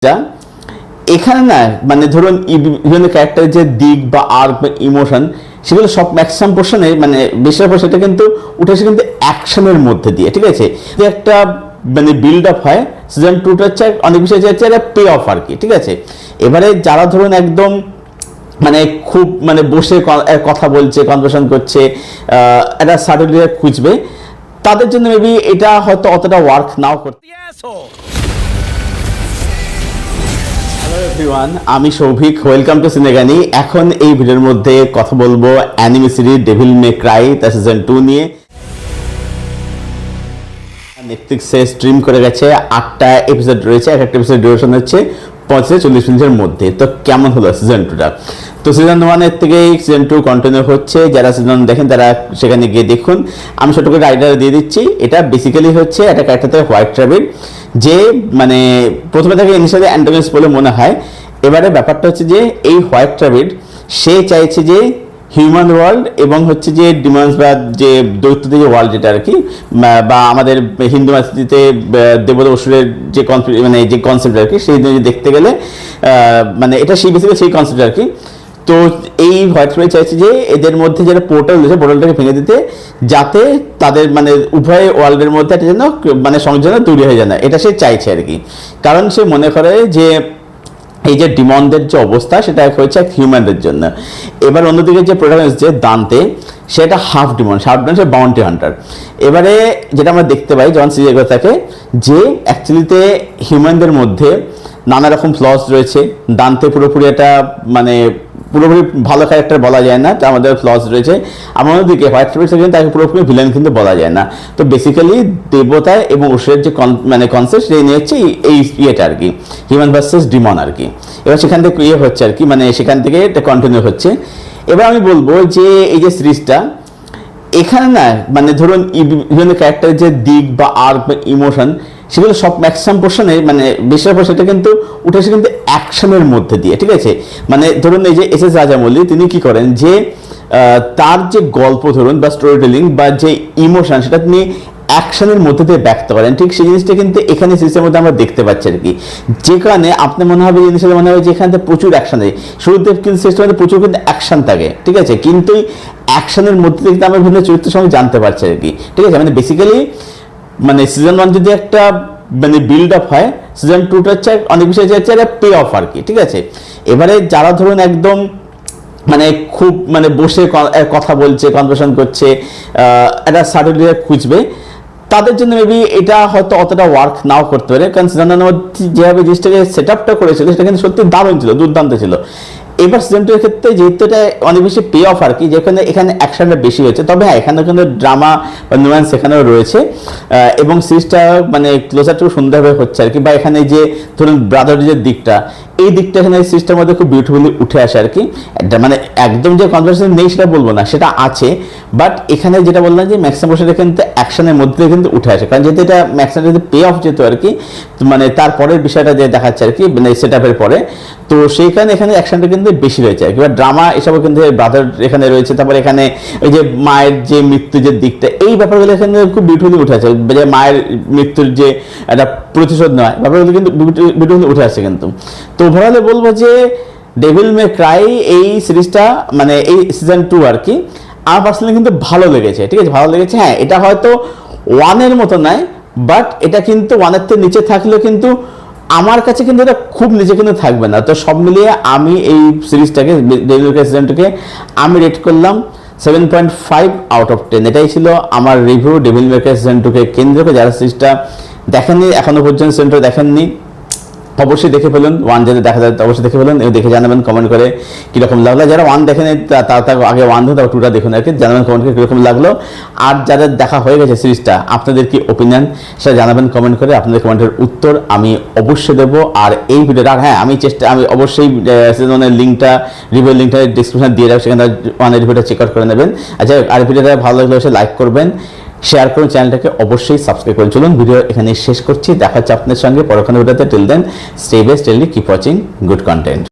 যা এখানে না মানে ধরুন বিভিন্ন ক্যারেক্টারের যে দিক বা আর্ক বা ইমোশন সেগুলো সব ম্যাক্সিমাম পোর্শনে মানে বেশিরভাগ সেটা কিন্তু উঠে আসে কিন্তু অ্যাকশনের মধ্যে দিয়ে, ঠিক আছে। একটা মানে বিল্ড আপ হয় সিজন 2টা হচ্ছে অনেক বেশি হচ্ছে একটা পে অফ আর কি, ঠিক আছে। এবারে যারা ধরুন একদম মানে খুব মানে বসে কথা বলছে, কনভারসেশন করছে, একটা সার্টেন খুঁজবে, তাদের জন্য মেবি এটা হয়তো অতটা ওয়ার্ক নাও করতে। হ্যালো এভরিওয়ান, আমি সৌভিক, ওয়েলকাম টু সিনেগানি। এখন এই ভিডিওর মধ্যে কথা বলবো অ্যানিমে সিরিজ ডেভিল মে ক্রাই তার সিজন 2 নিয়ে। নেটফ্লিক্সে স্ট্রিম করে গেছে, 8টা এপিসোড রয়েছে, এক একটা এপিসোড ডিউরেশন হচ্ছে 35-40 মিনিটের মধ্যে। তো কেমন হলো সিজন 2টা? তো সিজন 1-এর থেকে সিজন 2 কন্টিনিউ হচ্ছে। যারা সিজন দেখেন তারা সেখানে গিয়ে দেখুন। আমি ছোট করে আইডিয়া দিয়ে দিচ্ছি। এটা বেসিক্যালি হচ্ছে একটা ক্যারেক্টার থেকে হোয়াইট র্যাবিট, যে মানে প্রথমে থেকে ইনিশিয়ালি অ্যান্টাগনিস্ট বলে মনে হয়। এবারে ব্যাপারটা হচ্ছে যে এই হোয়াইট র্যাবিট সে চাইছে যে হিউম্যান ওয়ার্ল্ড এবং হচ্ছে যে ডিমন্স বা যে দৈত্যদের যে ওয়ার্ল্ড যেটা আর কি, বা আমাদের হিন্দু মাসজিদে দেবতা অসুরের যে মানে যে কনসেপ্ট আর কি, সেই দেখতে গেলে মানে এটা সেই বেসিক্যালি সেই কনসেপ্ট আর কি। তো এই হোয়াইট র্যাবিট চাইছে যে এদের মধ্যে যেটা পোর্টাল রয়েছে পোর্টালটাকে ভেঙে দিতে, যাতে তাদের মানে উভয় ওয়ার্ল্ডের মধ্যে একটা যেন মানে সংযোগ তৈরি হয়ে যায় না, এটা সে চাইছে আর কি। কারণ সে মনে করে যে এই যে ডিমনদের যে অবস্থা সেটা হয়েছে এক হিউম্যানদের জন্য। এবার অন্যদিকে যে প্রোটাগনিস্ট যে দান্তে, সেটা হাফ ডিমন সে বাউন্টি হান্টার। এবারে যেটা আমরা দেখতে পাই যখন সিরিজ থাকে যে অ্যাকচুয়ালিতে হিউম্যানদের মধ্যে নানা রকম ফ্লস রয়েছে। দান্তে পুরোপুরি একটা মানে পুরোপুরি ভালো ক্যারেক্টার বলা যায় না, আমাদের ফ্লস রয়েছে। আমার অন্যদিকে হোয়াইট র্যাবিট কিন্তু তাকে পুরোপুরি ভিলেন কিন্তু বলা যায় না। তো বেসিক্যালি দেবতা এবং অসুরের যে মানে কনসেপ্ট সেই নিয়ে হচ্ছে এই ইয়েটা আর কি, হিউম্যান ভার্সেস ডিমন আর কি। এবার সেখান থেকে ইয়ে হচ্ছে আর কি, মানে সেখান থেকে এটা কন্টিনিউ হচ্ছে। এবার আমি বলবো যে এই যে সিরিজটা এখানে না মানে ধরুন বিভিন্ন ক্যারেক্টারের যে দিক বা আর্ক বা ইমোশন সেগুলো সব ম্যাক্সিমাম পোর্শনে মানে বেশিরভাগ সেটা কিন্তু উঠে আসে কিন্তু অ্যাকশনের মধ্যে দিয়ে, ঠিক আছে। মানে ধরুন এই যে এস রাজামৌলি, তিনি কি করেন যে তার যে গল্প ধরুন বা স্টোরি টেলিং বা যে ইমোশন সেটা তিনি অ্যাকশনের মধ্যে দিয়ে ব্যক্ত করেন, ঠিক সেই জিনিসটা কিন্তু এখানে সিরিজের মধ্যে আমরা দেখতে পাচ্ছি আর কি। যে কারণে আপনার মনে হবে জিনিসটা মনে হবে যে এখানে প্রচুর অ্যাকশন থাকে, শুরুতে কিন্তু সিরিজের মধ্যে প্রচুর কিন্তু অ্যাকশন থাকে, ঠিক আছে। কিন্তু অ্যাকশনের মধ্যে কিন্তু আমরা বিভিন্ন চরিত্রের সঙ্গে জানতে পারছি আর কি, ঠিক আছে। মানে বেসিক্যালি মানে সিজন 1 যদি একটা মানে বিল্ড আপ হয়, সিজন 2টা হচ্ছে অনেক বেশি হচ্ছে একটা পে অফ আর কি, ঠিক আছে। এবারে যারা ধরুন একদম মানে খুব মানে বসে কথা বলছে, কনভারসেশন করছে, একটা সার্টেন খুঁজবে, তাদের জন্য মেবি এটা হয়তো অতটা ওয়ার্ক নাও করতে পারে। কারণ সিজন 1 মধ্যে যেভাবে জিনিসটাকে সেট আপটা করেছিল সেটা কিন্তু সত্যি দারুণ ছিল, দুর্দান্ত ছিল। এবার সিজন 2 এর ক্ষেত্রে যেহেতু এটা অনেক বেশি পে অফ আর কি, যেখানে এখানে অ্যাকশনটা বেশি হচ্ছে, তবে হ্যাঁ এখানে কিন্তু ড্রামা বা নিউয়ান্স সেখানেও রয়েছে, এবং সিরিজটা মানে ক্লোজার টু সুন্দরভাবে হচ্ছে আর কি। বা এখানে যে ধরুন ব্রাদারহুডের দিকটা, এই দিকটা এখানে সিরিজটার মধ্যে খুব বিউটিফুলি উঠে আসে আর কি। মানে একদম যে কনভারসেশন নেই সেটা বলবো না, সেটা আছে, বাট এখানে যেটা বললাম যে ম্যাক্সিমাম সেটা কিন্তু অ্যাকশনের মধ্যে কিন্তু উঠে আসে। কারণ যেহেতু এটা ম্যাক্সিমাম যদি পে অফ যেত আর কি, মানে তারপরের বিষয়টা যে দেখাচ্ছে আর কি, মানে সেট আপের পরে, তো সেইখানে এখানে অ্যাকশনটা কিন্তু বেশি রয়েছে আর কি। বা ড্রামা এসবও কিন্তু ব্রাদার এখানে রয়েছে। তারপরে এখানে ওই যে মায়ের যে মৃত্যুর যে দিকটা, এই ব্যাপারগুলো এখানে খুব বিউটিফুলি উঠে আসে। যে মায়ের মৃত্যুর যে একটা প্রতিশোধ নেওয়া ব্যাপারগুলো কিন্তু বিউটিফুলি উঠে আসছে কিন্তু। তো ওভারঅলে বলবো যে ডেভিল মে ক্রাই এই সিরিজটা মানে এই সিজন 2 আর কি আমার পার্সোনালি কিন্তু ভালো লেগেছে, ঠিক আছে, ভালো লেগেছে। হ্যাঁ এটা হয়তো 1-এর মতো নয়, বাট এটা কিন্তু 1-এর থেকে নিচে থাকলেও কিন্তু আমার কাছে কিন্তু এটা খুব নিচে কিন্তু থাকবে না। তো সব মিলিয়ে আমি এই সিরিজটাকে ডেভিল মে ক্রাই সিজনটাকে আমি রেট করলাম 7.5 আউট অফ 10। এটাই ছিল আমার রিভিউ ডেভিল মে ক্রাই সিজন 2-কে কেন্দ্র করে। যারা সিরিজটা দেখেননি এখনো পর্যন্ত, সিজনটা দেখেননি, অবশ্যই দেখে ফেলুন। 1 যাদের দেখা যায় অবশ্যই দেখে ফেলুন, দেখে জানাবেন কমেন্ট করে কীরকম লাগলো। যারা 1 দেখেন তার আগে 1 দেখুন, তারপর 2টা দেখুন আর কি, জানাবেন কমেন্ট করে কীরকম লাগলো। আর যাদের দেখা হয়ে গেছে সিরিজটা, আপনাদের কি ওপিনিয়ন সেটা জানাবেন কমেন্ট করে। আপনাদের কমেন্টের উত্তর আমি অবশ্যই দেবো। আর এই ভিডিওটা হ্যাঁ আমি অবশ্যই সিজনের লিঙ্কটা, রিভিউ লিঙ্কটা ডিসক্রিপশনে দিয়ে রাখবো, সেখানে 1-এর রিভিউটা চেক আউট করে নেবেন। আচ্ছা, আর ভিডিওটা ভালো লাগলে অবশ্যই লাইক করবেন, শেয়ার করুন, চ্যানেলটাকে অবশ্যই সাবস্ক্রাইব করুন। চলুন ভিডিও এখানে শেষ করছি, দেখা হচ্ছে আপনাদের সঙ্গে পরক্ষণে ভিডিওতে। টিল দেন স্টে বেস্ট, টেল কিপ ওয়াচিং গুড কন্টেন্ট।